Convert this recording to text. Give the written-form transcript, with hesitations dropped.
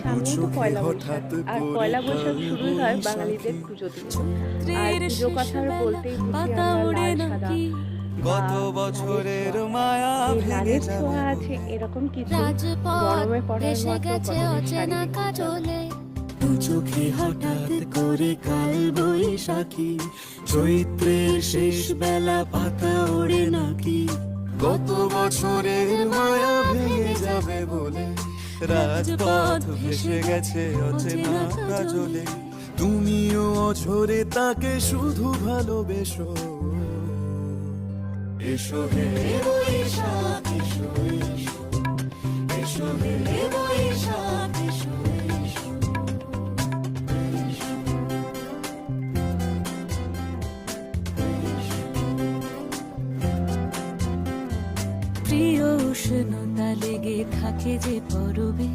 সামনেই তো পয়লা বৈশাখ, আর পয়লা বৈশাখ শুরুই হয় বাঙালিদের পুজো দিয়ে। আর পুজো কথা বলতেই বুঝি আমরা লাল সাদা গত বছরের মায়া যে ভেঙে লালের যাবে ছোঁয়া আছে এরকম কিছু গরমে পড়ার মতো কটনের শাড়ি দেখতে হবে। দু চোখে হঠাৎ করে কাল বৈশাখী, চৈত্রের শেষ বেলা পাতা ওড়ে নাকি, গত বছরের মায়া ভেঙে যাবে বলে রাজপথ ভেসে গেছে অচেনা কাজলে। তুমিও অঝরে তাকে শুধু ভালোবেসো, এসো হে বৈশাখ এসো এসো, এসো হে বৈশাখ এসো এসো। প্রিয় উষ্ণতা লেগে থাকে যে পরবে।